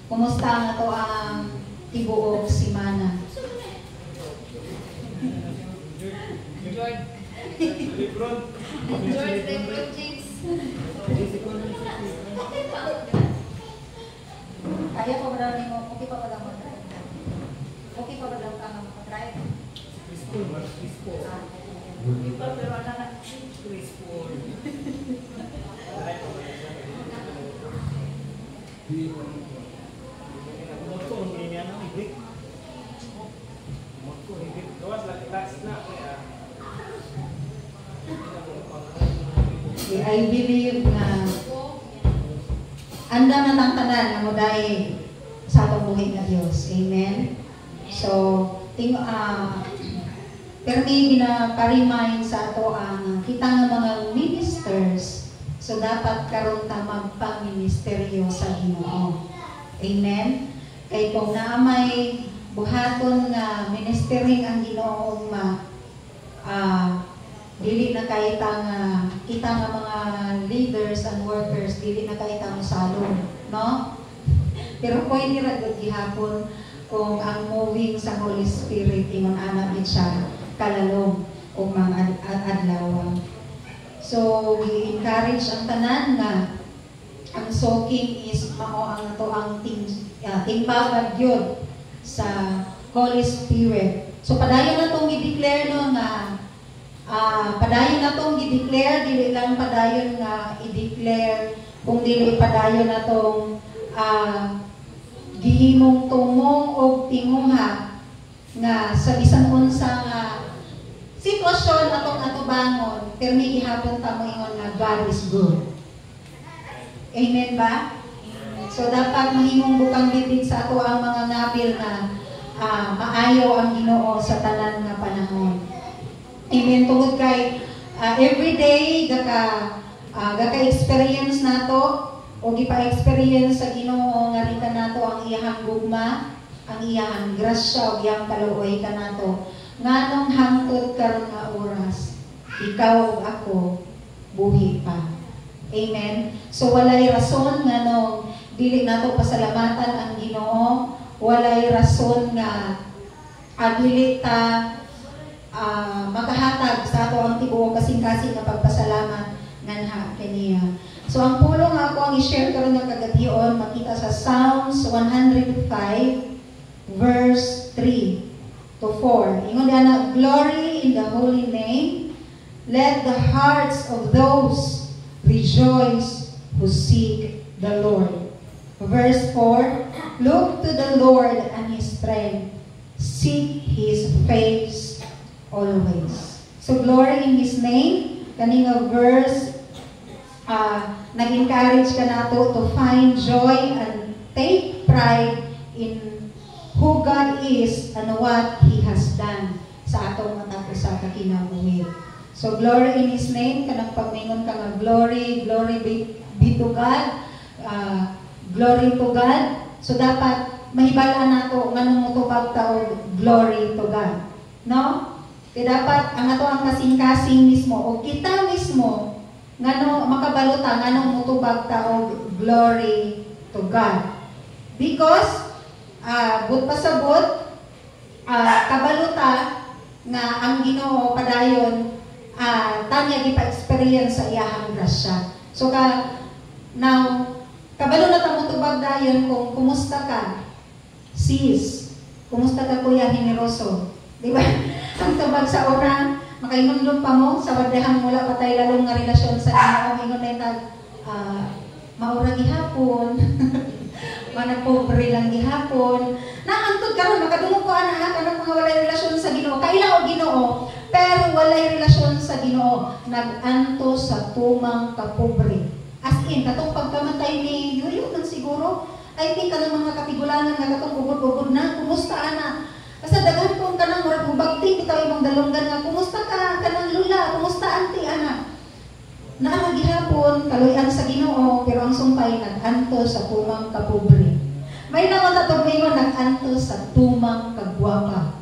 Kumusta nga to ang tibuok simana? Kaya pa ba daw mo? Okay pa ba daw mag-drive? Okay pa ba daw ka mag-drive? Okay pa, pero ano na? I believe na anda na tanan na mo dahil sa atong buhay na Diyos. Amen? So, permi gina-remind sa ato ang kita nga mga ministers, so dapat karon ta magpa-ministeryo sa Ginoo. Amen? Kay kung naamay buhaton nga ministering ang Ginoo dili na kita nga mga leaders and workers, dili na kita mo salon, no? Pero pwede ra gud gihapon kung ang moving sa Holy Spirit ingon ana gid siya kalalom o mga adlaw. So we encourage ang tanan nga ang soaking is mao ang to ang timbagad yun sa Holy Spirit. So padayon na tong i-declare no nga padayon na tong i-declare, dili lang padayon nga i-declare, kung dili padayon na tong gihimong tumong o tinguha nga sa bisan unsa nga sitwasyon atong atubangon, pero may gihapon ta mo ingon nga God is good. Amen ba? So dapat mahimong bukang bibig sa ato ang mga ngabil na maayo ang Ginoo sa tanan nga panahon. Amen. Tungod kay everyday gaka-experience nato o gipa-experience sa Ginoo nga rita nato ang iyang gugma, ang iyang grasya o iyang kaluoy kanato. Nganong hangtod karon nga oras, ikaw ug ako buhi pa. Amen. So walay rason nganong dili nato pasalamatan ang Ginoo, walay rason nga dili ta makahatag sa ato ang tibuok kasing-kasing na pagpasalamat nganha kaniya. So ang pulong ako ang i-share karon nga kagabion makita sa Psalms 105 verse 3 to 4. Ingon na, glory in the holy name, let the hearts of those rejoice who seek the Lord. Verse 4, look to the Lord and His strength, seek His face always. So glory in His name, kaning verse nag-encourage ka nato to find joy and take pride in who God is and what He has done sa atong matapos sa kinabuhi. So glory in His name, kanang pagmingon ka nga glory be to God, glory to God. So dapat mahibalaan nato nganong motubag taog glory to God, no? Kaya dapat ang ato ang kasing-kasing mismo o kita mismo ngano makabaluta nganong motubag taog glory to God. Because but pasabot kabaluta nga ang Ginoo padayon tanya gipa-experience sa iyang grasya. So now kabalo na ta motubag dayon kung kumusta ka sis, kumusta ka kuya generoso, di ba? Ang tubag sa orang, makainundong pa mo, sa wadahang mula pa tayo lalong nga relasyon sa Ginoo, ingon na itag, maura gihapon, manapobre lang gihapon, naantod karon makadungog ko ana kanang mga walay relasyon sa Ginoo, kaila o Ginoo, pero walay relasyon sa Ginoo, naganto sa tumang kapobre. As in, katong pagkamatay ni Yuyo, siguro, I think kanang mga katigulangan nga katong ugod-ugod na, kumusta ana? Kasi daghan kong kanang murag mubagting bitaw imong dalunggan nga kumusta ka kanang lula, kumusta auntie ana? Naa gihapon kaluyan sa Ginoo pero ang sumpay nag-anto sa tumang kapobre. May naman tatog ingon nag-anto sa tumang kagwapa.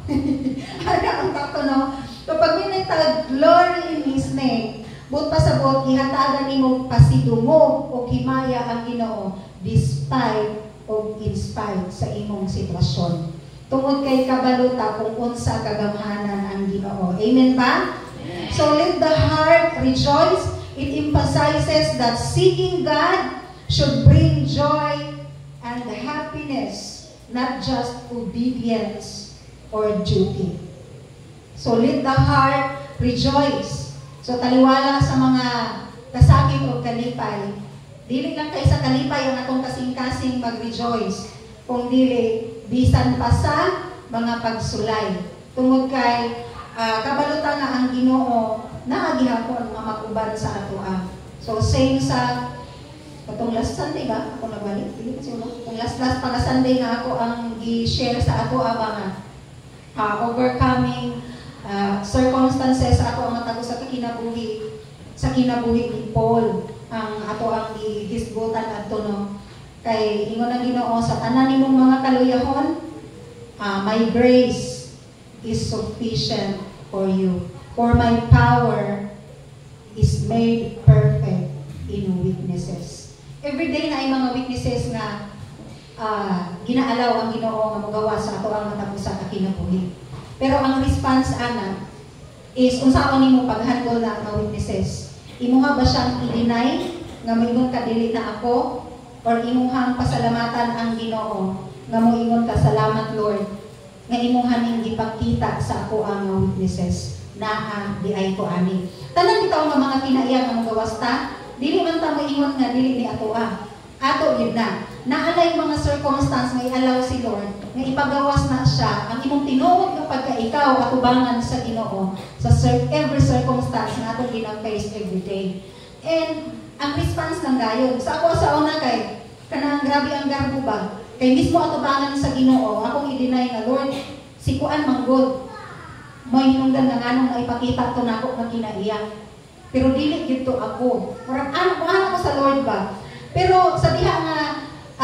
Ara ang tato no. Kapag minitag glory in His name, but pasabot gihatagan nimo pasidungog o himaya ang Ginoo despite o in spite sa imong sitwasyon. Tungod kay kabaluta kung unsa kagamhanan ang Ginoo. Amen ba? So let the heart rejoice. It emphasizes that seeking God should bring joy and happiness, not just obedience or duty. So let the heart rejoice. So taliwala sa mga kasakit o kalipay. Dili lang kay sa kalipay ang atong kasing-kasing mag-rejoice. Kung dili, bisan pa sa mga pagsulay. Tungod kay kabalutan nga ang Ginoo naagihapon nga makuban sa atoa. So same sa katong last Sunday ba? Ako nagbalik. Dili kasi kung last pala Sunday nga ako ang gi-share sa atoa ba nga overcoming circumstances sa ato ang matagos sa kinabuhi ni Paul ang ato ang gihisgutan adto no kay ingon ang Ginoo sa tanan nimong mga kaluyahon, my grace is sufficient for you, for my power is made perfect in weaknesses. Every day na ay mga weaknesses nga ginaalaw ang Ginoo nga magawa sa ato ang matagos sa kinabuhi. Pero ang response ana is unsaon nimo paghandle na ang weaknesses. Imuha ba siyang i-deny nga moingon ka dili na ako, or imuhang pasalamatan ang Ginoo nga moingon ka salamat Lord nga imuha ning gipakita sa ako ang weaknesses naa di ay ko ani. Tanan bitaw nga mga kinaiya nga magawas ta, dili man ta moingon nga dili ni atoa. Ato gid na. Naalay mga circumstance nga i-allow si Lord nga ipagawas na siya ang imong tinuod nga pagka-ikaw atubangan sa Ginoo sa every circumstance nga atong gina-face every day. And ang response ng gayon sa ako sa una kay kanang grabe ang garbo ba kay mismo atubangan sa Ginoo akong i-deny nga Lord si kuan manggod may hinungdan nga nganong naipakita to nako nga kinaiya pero dili gito ako murag ano ko sa Lord ba pero sa diha nga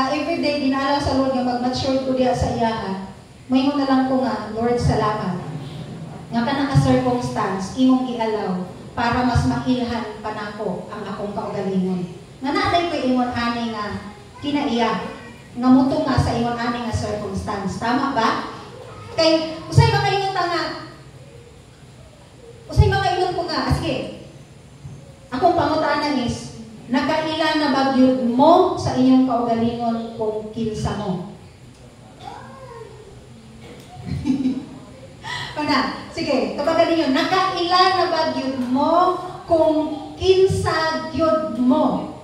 everyday dinalaw sa Lord nga mag-mature ko diha sa iya mayingon na lang ko nga Lord salamat nga kanang circumstance imong gialaw para mas mailhan pa nako ang akong kaugalingon. Nga naday ko ingon ani nga kinaiya nga muto nga sa ingon ani nga circumstance. Tama ba? Kay usay mga ingon ko nga sige. Akong pangutana is nakailan na bagyod mo sa inyong kaugalingon kung kinsa mo? Kuna, sige, kapag ninyo, nakailan na ba gyud mo kung kinsa gyud mo?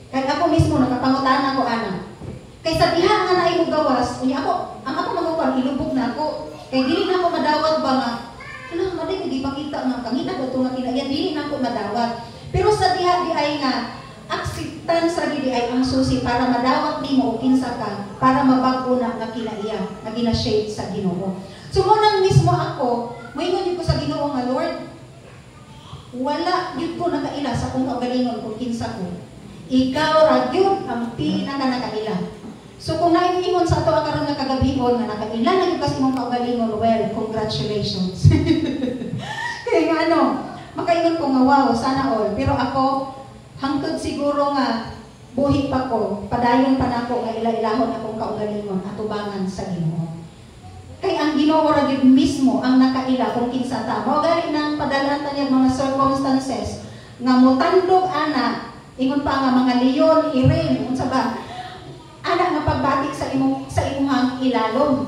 Kaya ako mismo, nakapangutan ako, ana. Kay sa diha nga na imong gawas, unya ako, ang ako magupan, ilubog na ako. Kay dili na ako madawat ba nga, kailangan mo din, hindi pakita nga, kangina ba ito nga kinaya, dili na ako madawat. Pero sa diha di ay nga, acceptance sa gidi ay ang susi para madawat nimo o kinsa ka para mabago na nga kinaiya nga gina-shape sa Ginoo. So munang mismo ako, moingon ko sa Ginoo nga Lord, wala gyud ko nakaila sa akong kaugalingon kung kinsa ko. Ikaw ra gyud ang pinaka nakaila. So kung naingon sa ato karon nga kagabihon nga nakaila na gyud kas imong kaugalingon, well, congratulations. Kaya nga makaingon ko nga wow, sana all. Pero ako hangtod siguro nga buhi pa ko, padayon pa nako nga ila-ilahon akong kaugalingon atubangan sa Ginoo. Kay ang Ginoo ra gyud mismo ang nakaila kung kinsa ta. Mao gali nang padalan ta niya mga circumstances nga motandog ana, ingon pa nga mga leon, iring, unsa ba? Ana nga pagbatik sa imong ilalom.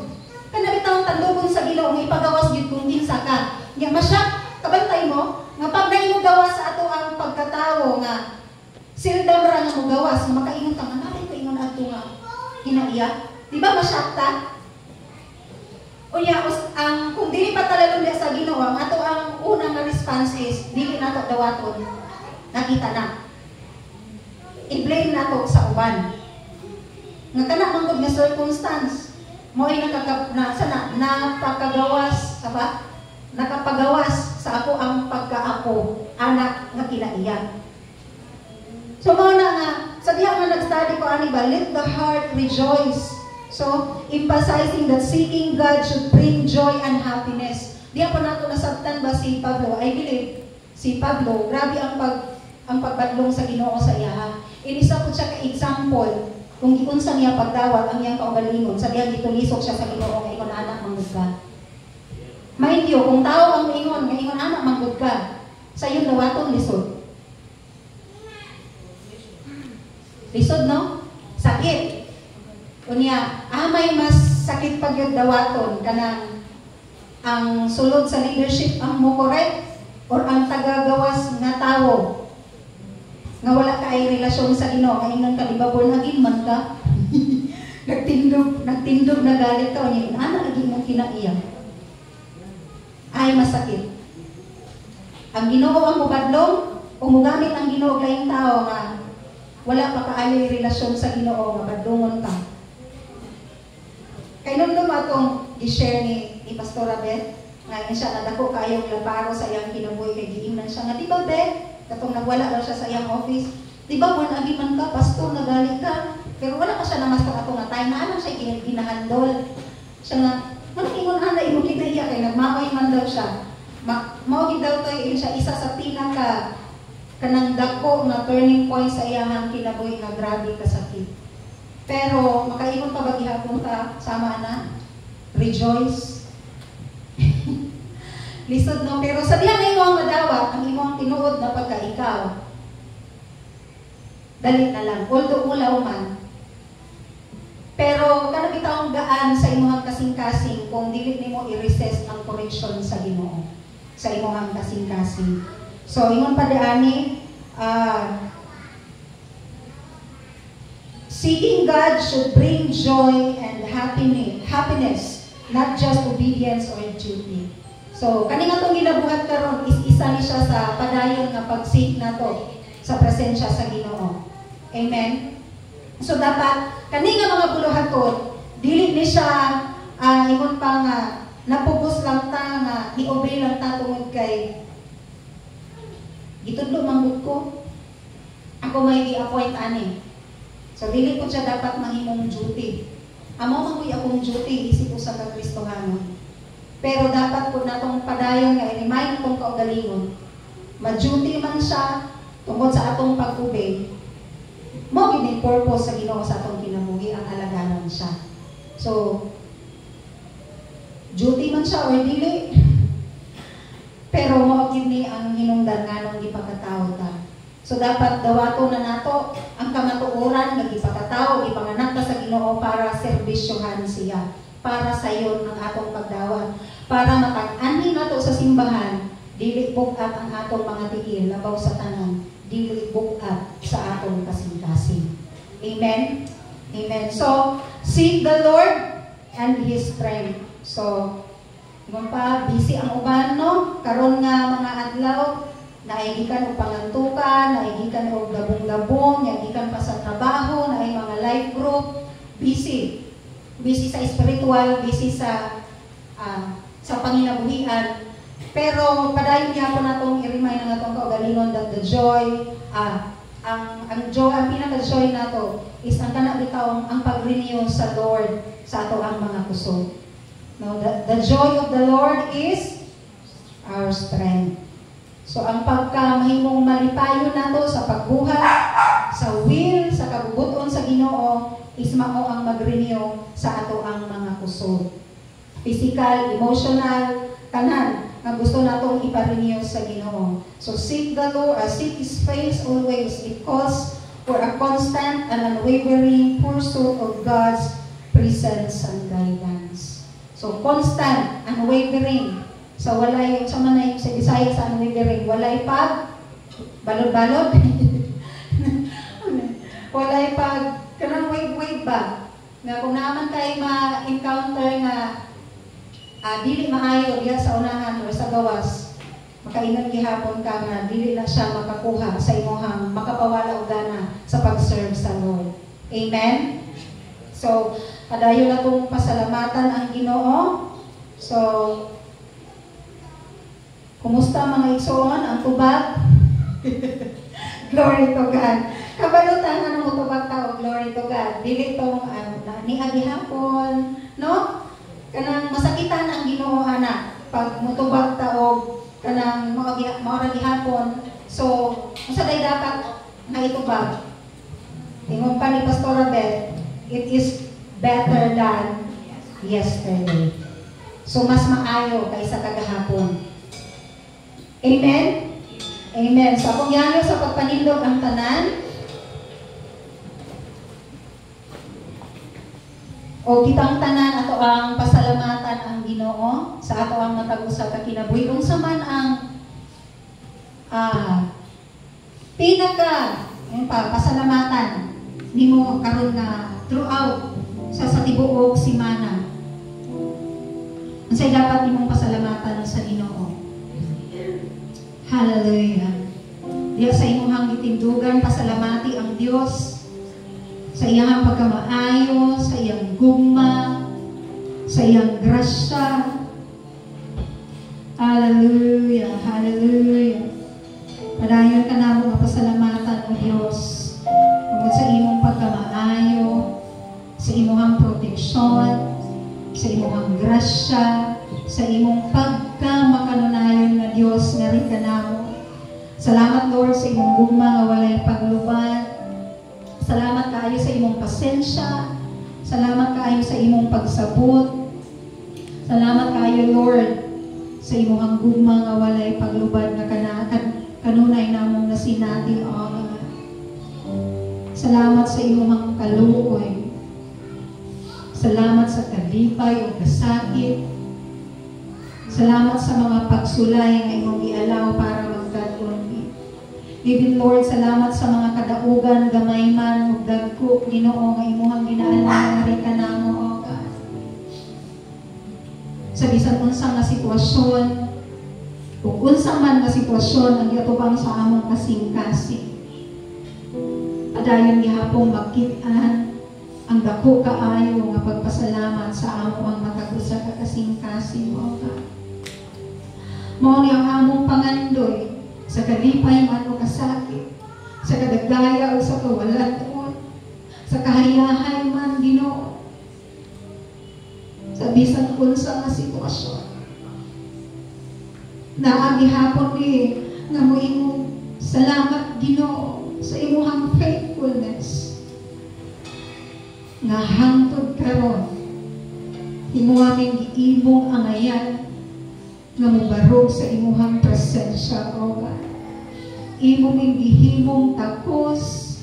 Kana bitaw tandogon sa Ginoo nga ipagawas gyud kung kinsa ka. Nya masyak kabantay mo nga pag naimo gawas sa ato ang pagkatawo nga sildam ra nga mo gawas, nga makaingon ka, nanay ko ingon ato nga kinaiya. Di ba masyakta? Unya, kung dili pa talalong sa Ginoo, ang ato ang unang response is, dili na ito dawaton, nakita na. I-blame na ito sa uban. Nga ka na manggod nga circumstance, mo ay napakagawas, nakapagawas sa ako ang pagka-ako, anak nga kinaiya. So mga nga, sa diha nga nag-study ko, ani ba, let the heart rejoice. So, emphasizing that seeking God should bring joy and happiness. Diya pa nato nasabtan ba si Pablo? I believe, Si Pablo, grabe ang pagbadlong sa Ginoo sa iya. Inisa po siya ka example kung giunsa niya pagdawat ang iyang kaugalingon sa diyang gitulisok siya sa Ginoo nga ingon anak manggod ka. Mind you, kung tao ang ingon nga ingon anak manggod ka, sa iyon dawaton lisod. Lisod no? Sakit. Unya, may mas sakit pag yung dawaton kanang ang sulod sa leadership ang mo correct or ang tagagawas nga tao nga wala ka ay relasyon sa Ginoo nga ingon ka di ba born again man ka nagtindog na galit ka unya ana lagi mo kinaiya ay masakit. Ang Ginoo ang mubadlong o mugamit ang Ginoo og laing tao nga wala pa kaayoy relasyon sa Ginoo nga badlongon ka. Kay nung atong i-share ni Pastora Beth, ngayon siya nadako kayong labaro sa iyang kinabuhi kay giingnan siya nga, di ba Beth? Katong nagwala daw siya sa iyang office, di ba born again man ka, pastor, nagalit ka? Pero wala pa siya namaster ato nga time, na siya ginahandol. Siya nga, mangingon na imo kinaiya kay nagmamay man daw siya. Mao daw tayo siya isa sa pinaka kanang dako nga turning point sa iyang kinabuhi nga grabe kasakit. Pero makaingon pa ba gihapon ka sama na? Rejoice. Lisod no, pero sa diyang imo ang madawat, ang imo ang tinuod na pagka-ikaw. Dalit na lang, although ulaw man. Pero kanang bitawong gaan sa imong kasing-kasing kung dili nimo i-resist ang correction sa Ginoo sa imong kasing-kasing. So ingon pa diani, seeking God should bring joy and happiness, not just obedience or duty. So, kani nga itong ginabuhat karon is isa ni siya sa padayon nga pag-seek nato sa presensya sa Ginoo. Amen? So, dapat, kani nga mga buluhaton, dili ni siya, ingon pa nga, napugos lang ta nga, i-obey lang ta tungod kay gitudlo manggod ko. Ako may i-appoint ani. So, dili po siya dapat mahimong duty. Amo man ko'y akong duty, isip ko sa Kristohanon. Pero dapat po natong padayon nga i-remind kong kaugalingon. Ma-duty man siya tungkol sa atong pag-obey. Mo gini purpose sa Ginoo sa atong kinabuhi ang alaganan siya. So, duty man siya or dili. Pero mo gini ang hinungdan nganong gipagkatawo ta. So dapat dawato na nato ang kamatuoran nga gipakatawo ipanganak ta sa Ginoo para serbisyohan siya, para sayon ang atong pagdawat, para matag-anhi nato sa simbahan, dili bukat ang atong mga tiil labaw sa tanan, dili bukat sa atong kasing-kasing. Amen. Amen. So seek the Lord and His strength. So mo pa busy ang uban no karon nga mga adlaw. Naigikan o pangantukan, naigikan o gabong-gabong, naigikan pa sa trabaho, naay mga life group, busy. Busy sa spiritual, busy sa panginabuhian. Pero padayon niya po natong i-remind na natong kaugalingon that the joy, ang joy, ang pinaka-joy nato is ang kanabitaw ang pag-renew sa Lord sa ato ang mga kusog. No, the joy of the Lord is our strength. So, ang pagkamahimong malipayon nato sa pagbuhat, sa will, sa kabubuton sa Ginoo, is mao ang mag-renew sa ato ang mga kusog. Physical, emotional, kanan, nga gusto natong ipa-renew sa Ginoo. So, seek the Lord, seek His face always. It calls for a constant and unwavering pursuit of God's presence and guidance. So, constant, unwavering. So, walay, sa manay, sa Bisaya sa unwavering, walay pag, balod-balod. Walay pag, kanang wave-wave ba? Nga kung naman tayo ma-encounter nga dili maayo diya sa unahan o sa gawas, makaingon gihapon ka nga dili na siya makakuha sa imuhang makapawala og gana sa pag-serve sa Lord. Amen? So, padayon na itong pasalamatan ang Ginoo. So, kumusta mga igsoon ang tubag? Glory to God. Kabalutan na ng utubag tao, glory to God. Dili itong niha gihapon, no? Kanang masakitan ang Ginoo ana pag mutubag tao kanang maura gihapon. So, unsa day dapat nga itubag? Ingon pa ni Pastora Beth, it is better than yesterday. So, mas maayo kaysa kagahapon. Amen? Amen. So, akong yanyo sa pagpanindog ang tanan. O kitang tanan ato ang pasalamatan ang Ginoo sa ato ang matag usa ka kinabuhi. Unsa man ang pasalamatan nimo karon nga throughout sa tibuok semana. Unsay dapat nimong pasalamatan sa Ginoo? Hallelujah. Diya sa imong gitindugan pasalamati ang Dios sa iyang pagkamaayo, sa iyang gugma, sa iyang grasya. Hallelujah, hallelujah. Padayon ka na mga pasalamatan o Diyos tungkol sa imong pagkamaayo, sa imong proteksyon, sa imong grasya, sa imong pagkamakanunayon na Diyos nga rin ka namo. Salamat Lord sa imong gugma nga walay pagluban. Salamat kaayo sa imong pasensya. Salamat kaayo sa imong pagsabot. Salamat kaayo Lord sa imong gugma nga walay paglubad nga kanunay namong nasinati o salamat sa imong kaluoy. Salamat sa kalipay o kasakit. Salamat sa mga pagsulay nga imong ialaw para magdadon. Even Lord, salamat sa mga kadaugan, gamay man, ug dagko, Ginoo nga imong ginaalam nga ka namo o God. Sa bisan unsang nga sitwasyon, kung unsang man nga sitwasyon ang giatubang sa among kasing-kasing. Padayon gihapon makit-an ang dako kaayo nga pagpasalamat sa among matag usa ka kasing-kasing o God. Mao ni ang among pangandoy sa kalipay man o kasakit, sa kadagaya o sa kawalaton, sa kahayahay man Ginoo, sa bisan unsa nga sitwasyon. Naagihapon ni nga mo imong salamat Ginoo sa imong faithfulness nga hangtod karon imo aming giibong angayan nga mubarog sa imong presensya o God. Imo ming gihimong takos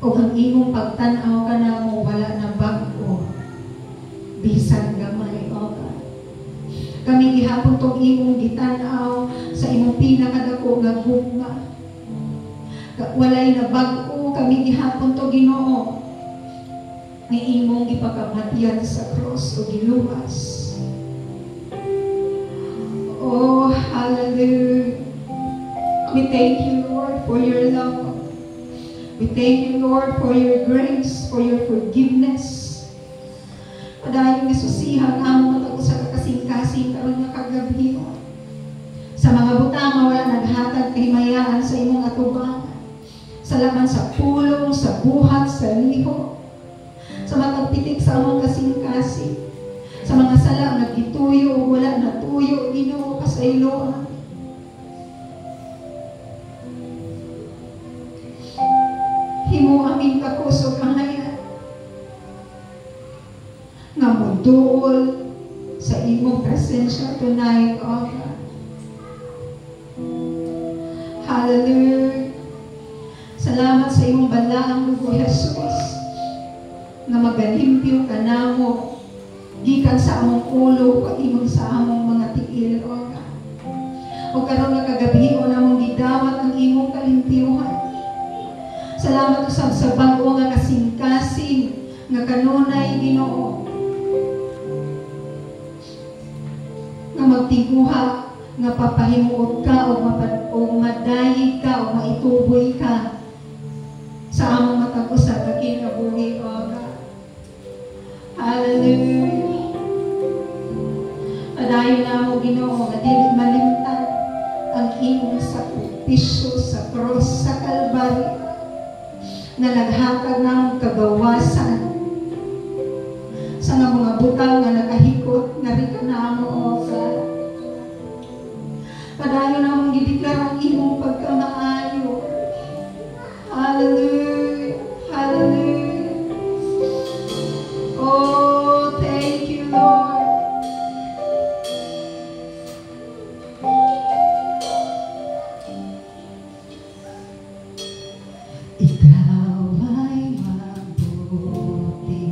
o ang imong pagtan-aw ka na mo wala na bago bisan gamay o God. Kami gihapon tong imong gitan-aw sa imong pinakadako nga gugma. Walay na bago kami gihapon to Ginoo ni imong gipakamatyan sa cross o giluwas. Oh, hallelujah. We thank you, Lord, for your love. We thank you, Lord, for your grace, for your forgiveness. Padayon nga susihang among matag usa ka kasing-kasing karon nga kagabi. Sa mga butang nga wala naghatag kahimayaan sa imong atubangan. Salamat sa pulong, sa buhat, sa liho, sa matagpitik sa among kasing-kasing, sa mga sala nga gituyo o wala na tuyo, Ginoo pasayloan. Himo aming kakusog ang ngayon nga muduol sa imong presensya tonight, O God. Hallelujah. Salamat sa imong balaang dugo, Jesus, nga magalimpyo ka namo gikan sa among ulo o imong sa among mga tiil, O God. O karon nga kagabi o namong gidawat ang imong kalimpyuhan. Salamat usab sa bag-o nga kasing-kasing nga kanunay, Ginoo, nga magtiguha nga papahimuot ka o madayig ka o maituboy ka sa among matag usa ka kinabuhi, O God. Hallelujah. Padayon namo, Ginoo, nga dili malimtan ang imong sakripisyo sa cross sa Kalbaryo na naghatag namong kagawasan sa nga mga butang nga nakahikot nga gibuhat namo, O God. Padayon namong gideklara ang imong pagkamaayo. Hallelujah. Hallelujah. Oh, thank you, Lord. Ikaw ay mabuti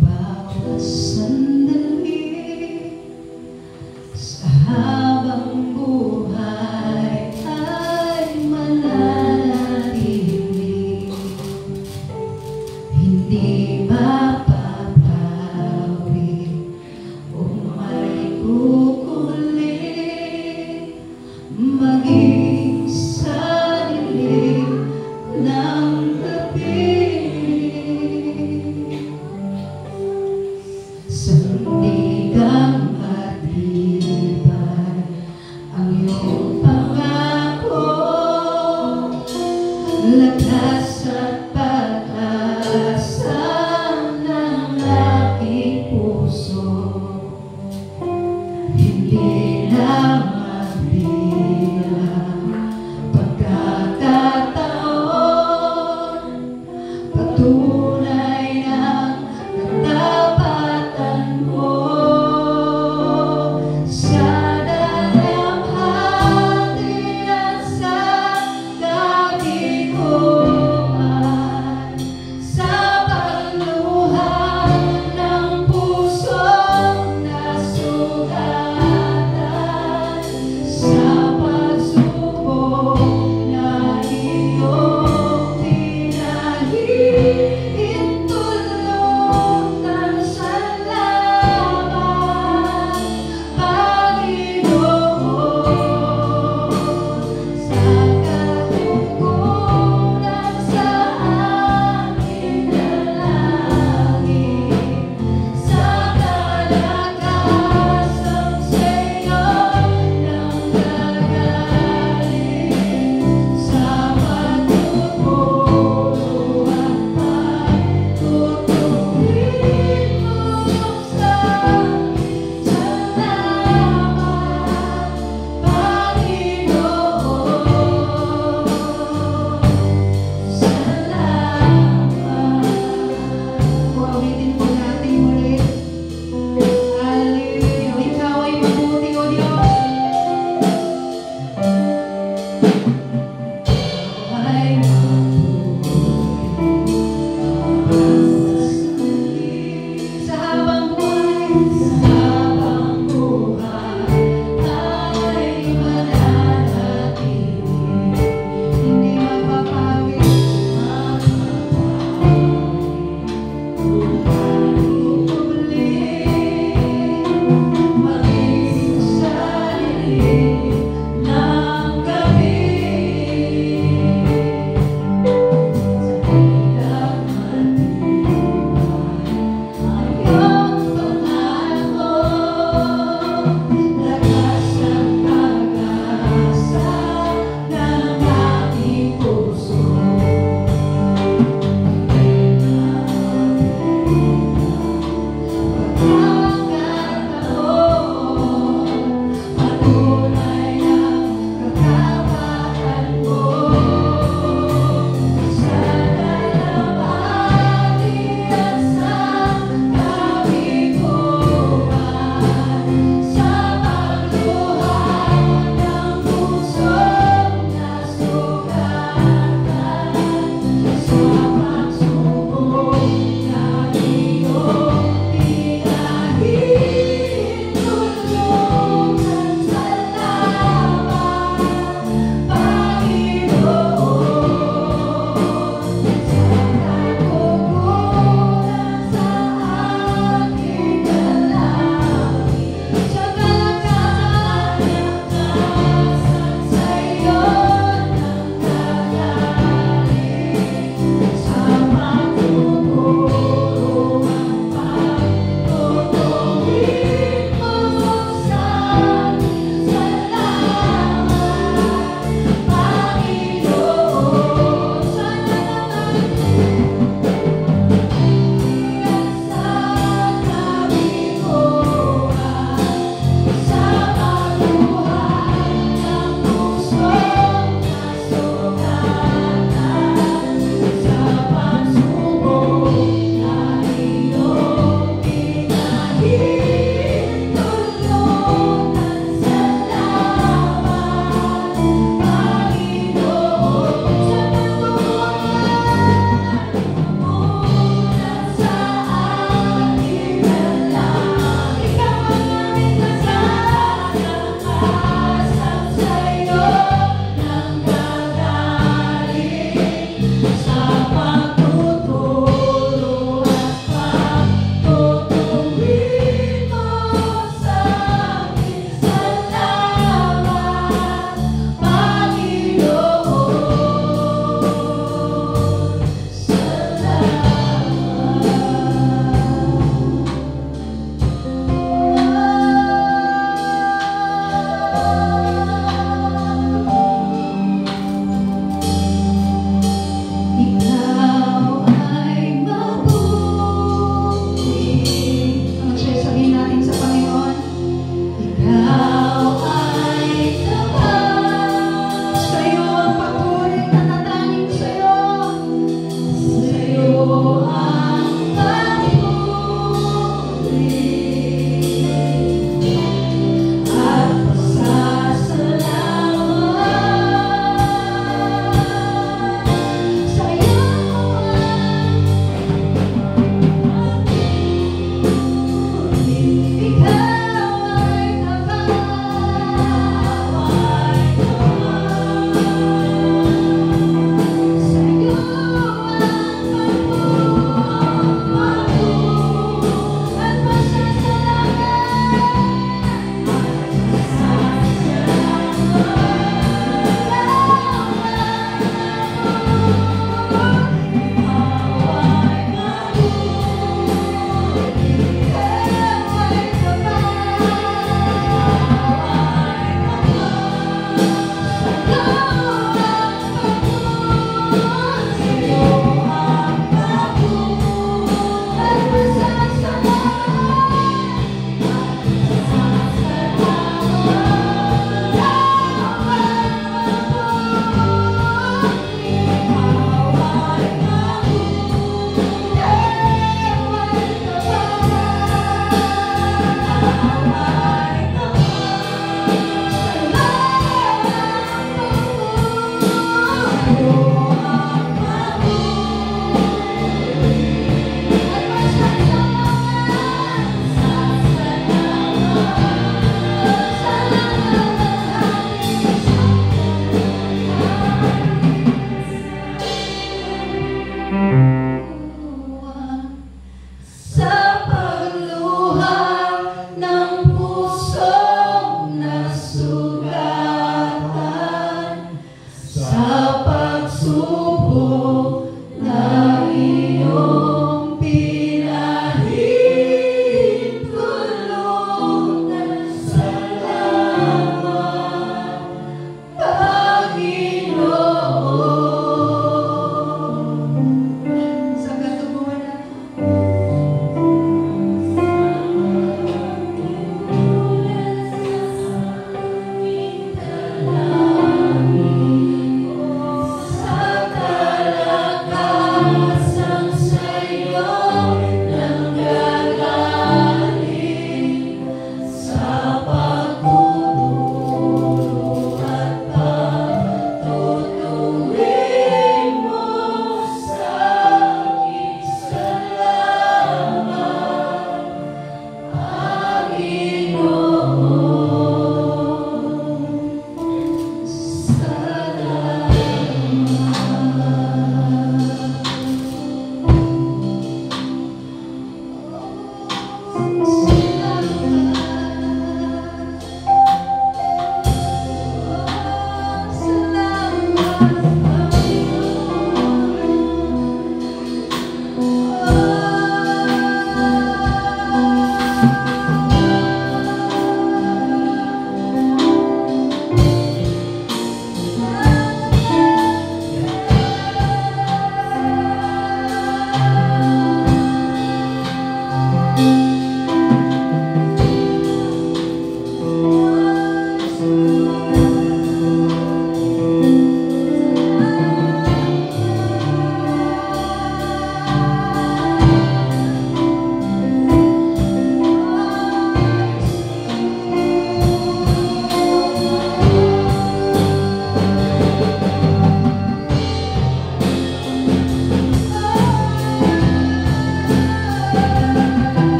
bawat sandali sa habang buhay ay mananatili, hindi mapapawi o may kukulit maging sa dilim ng gabi. Sandigang matibay ang iyong pangako, lakas at pag-asa ng aking puso, hindi na mabilang pagkakataon, patunay ng katapatan mo sa dalamhati at sa daigdig ko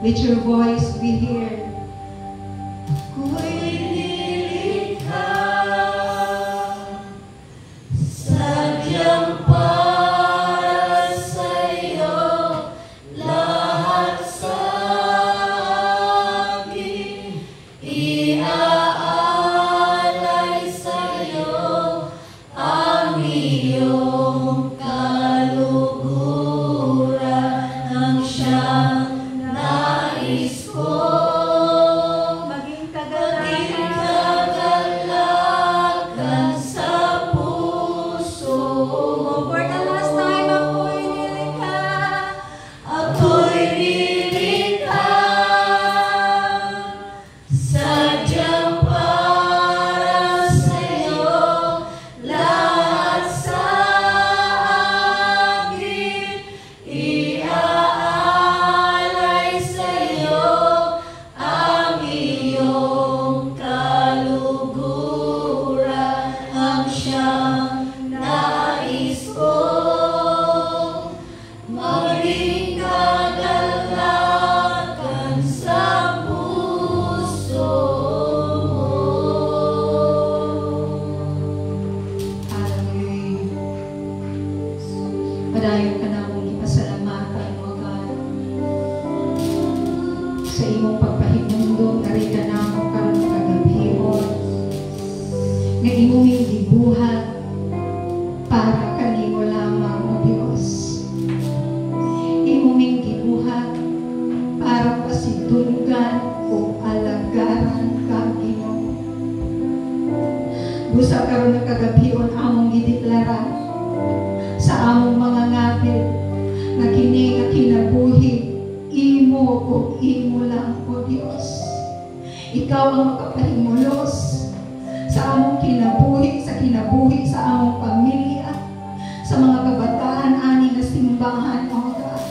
Let your voice be heard. Padayon ka na mong ipasalamatan, O God. Sa imong pagpahimundo, narita na mo karon kagabihon. Nga imong gibuhat para kanimo lamang, O Dios. Imong gibuhat para pasitunggan o alagaran ka, Ginoo. Busa karon kagabihon among gideklara sa among mga ngapit na kini nga kinabuhi imo o imo lang, O Dios. Ikaw ang makapahimulos sa among kinabuhi, sa kinabuhi sa among pamilya, sa mga kabataan ani nga simbahan, O God.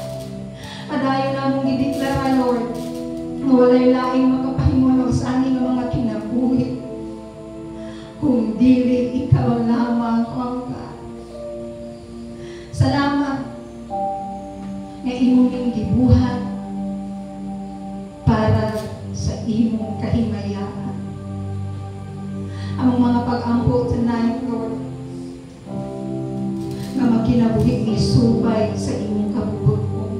Padayon namong gideklara, Lord, nga walay laing makapahimulos ani nga mga kinabuhi kung dili ikaw lamang, O God. Salamat nga imong gibuhat para sa imong kahimayaan. Among mga pag-ampo tonight, Lord, nga magkinabuhi isubay sa imong kabubuton.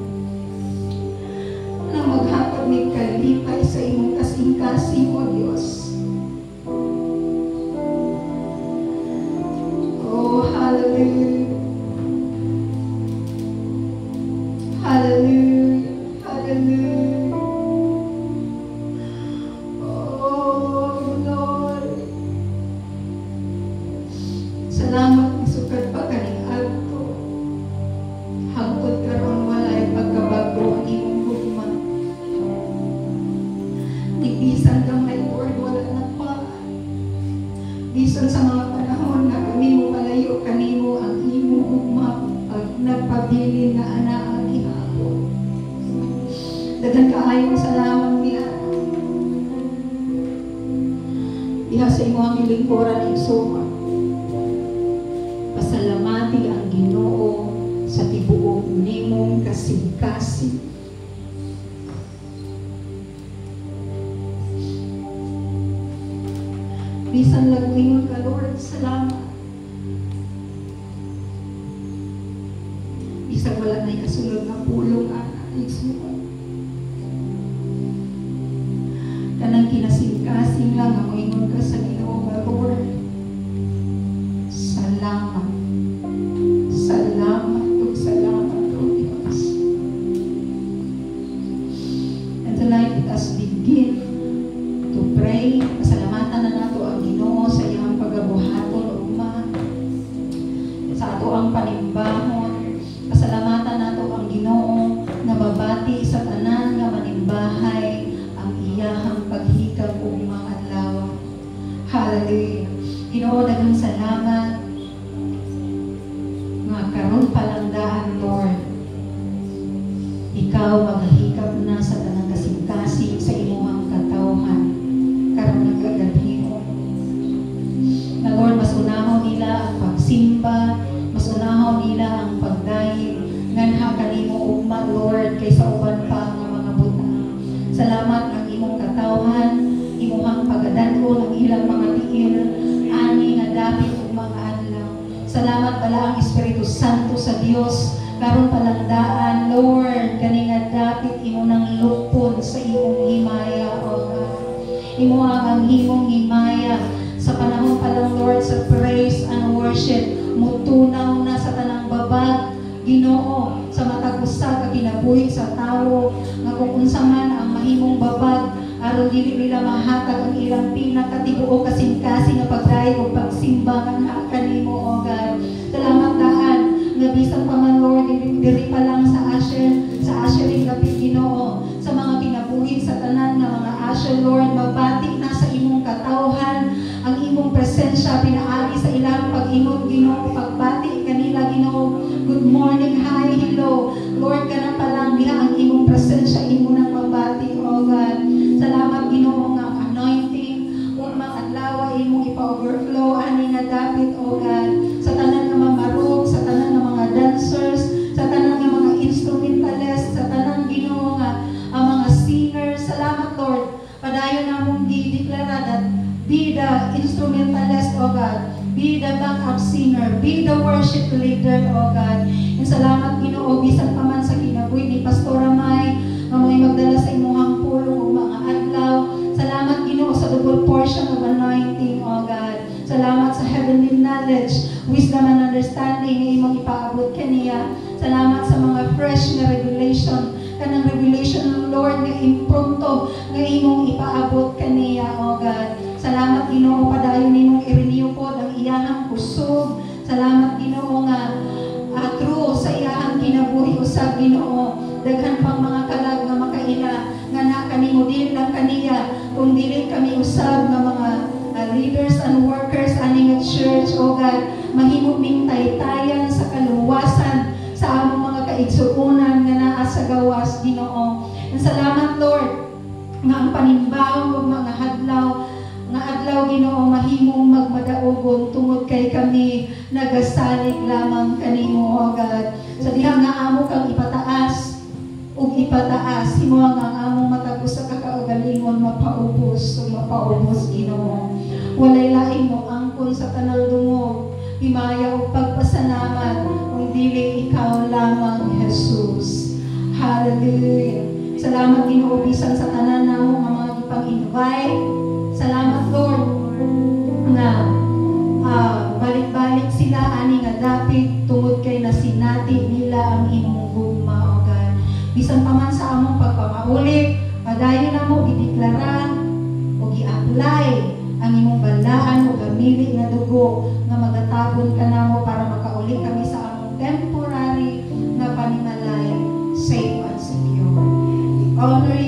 Na maghapon ni kalipay sa imong kasing-kasing, O Dios. Oh, hallelujah. Hallelujah, hallelujah. Oh Lord, salamat isukad pa kaning adto. Hangtod karon walay pagkabago ang imong gugma. Bisan gamay, Lord, wala na pa. Bisan sa mga panahon na kami mo malayo kanimo ang imong gugma pag nagpabilin na anak. Daghang kaayong salamat niya. Diha sa imo ang lingkuran igsoon. Pasalamati ang Ginoo sa tibuok nimong kasing-kasing. Bisan lang ningon ka, Lord, salamat. Bisan wala na ikasunod na pulong anak igsoon. Kanang kinasing-kasing lang ang ingon ka sa Ginoo nga, Lord. Salamat. Salamat o salamat, O Diyos. And tonight, let us begin to pray. Pasalamatan na nato ang Ginoo sa iyang pagabuhaton ugma. Sa ato ang panimbahon. Pasalamatan nato ang Ginoo na babati sa tanan nga manimbahay iyahang paghikap o mga adlaw. Hallelujah. Ginoo, daghang salamat nga karon palandaan, Lord. Ikaw maghikap na sa tanang kasing-kasing sa imong katawhan karon nagkagabihon. Na Lord, mas unahaw nila ang pagsimba, mas unahaw nila ang pagdayeg nganha kanimo ugma, Lord, kaysa uban pa nga mga butang. Salamat ang imong katawhan, imuhang pagadan-on ang ilang mga tiil, ani nga dapit ug mga adlaw. Salamat pala ang Espiritu Santo sa Dios karon palandaan, Lord, kani nga dapit imo nang lupon sa imong himaya, O God. Imo ang imong himaya sa panahon pa lang, Lord, sa praise and worship, mutunaw na sa tanang babag, Ginoo, sa matag usa ka kinabuhi sa tawo, nga kung unsa man ang mahimong babag, aron dili nila mahatag ang ilang pinakatibuok kasing-kasing nga pagdaig o pagsimba nga kanimo, O God. Salamat daan nga bisan pa man, Lord, diri pa lang sa Asher lapit, Ginoo, sa mga kinabuhi sa tanan nga mga Asher, Lord, mabati na sa imong katawhan, ang imong presensya pinaagi sa ilang pag-inod, Ginoo, pagbati kanila, Ginoo. Good morning, hi, hello, Lord, kana pa lang diha ang imong presensya, imo nang mabati, O God. Salamat, Ginoo, nga anointing ug mga adlaw imong ipa-overflow ani nga dapit, O God, sa tanan nga mamarog, sa tanan nga mga dancers, sa tanan nga mga instrumentalist, sa tanan, Ginoo, nga ang mga singers. Salamat, Lord, padayon namong gideklara that be the instrumentalist, O God, be the backup singer, be the worship leader, O God. And salamat, Ginoo, bisan pa man sa kinabuhi ni Pastora May, nga mo'y magdala sa imuhang pulong o mga adlaw. Salamat, Ginoo, sa double portion of anointing, O God. Salamat sa heavenly knowledge, wisdom and understanding nga imong ipaabot kaniya. Salamat sa mga fresh na revelation, kanang revelation ng Lord nga impronto nga imong ipaabot kaniya, O God. Salamat, Ginoo, padayon nimong i-renew po ang iyahang kusog. Salamat, Ginoo, nga true sa iyahang kinabuhi usab, Ginoo. Daghan pang mga kalag nga makaila nga na kanimo dili lang kaniya, kung dili kami usab nga mga leaders and workers aning church, O God, mahimo ming taytayan sa kaluwasan sa among mga kaigsuonan nga naa sa gawas, Ginoo. And salamat, Lord, nga ang panimbaong ug mga adlaw, Ginoo, mahimong magmadaogon tungod kay kami nagasalig lamang kanimo, O God. Sa diha nga amo kang ipataas ug ipataas, himo nga among matag usa ka kaugalingon mapaubos ug mapaubos, Ginoo. Walay laing mo angkon sa tanang dungog, himaya ug pagpasalamat kung dili ikaw lamang, Jesus. Hallelujah. Salamat, Ginoo, bisan sa tanan namo nga mga gipang-invite. Salamat, Lord, na balik-balik sila ani nga dapit tungod kay nasinati nila ang imong gugma, O God. Bisan pa man sa among pagpamaulit, padayon namo gideklara o gi-apply ang imong balaan o gamili nga dugo nga magatabon kanamo para makauli kami sa among temporary nga panimalay, safe and secure. Honor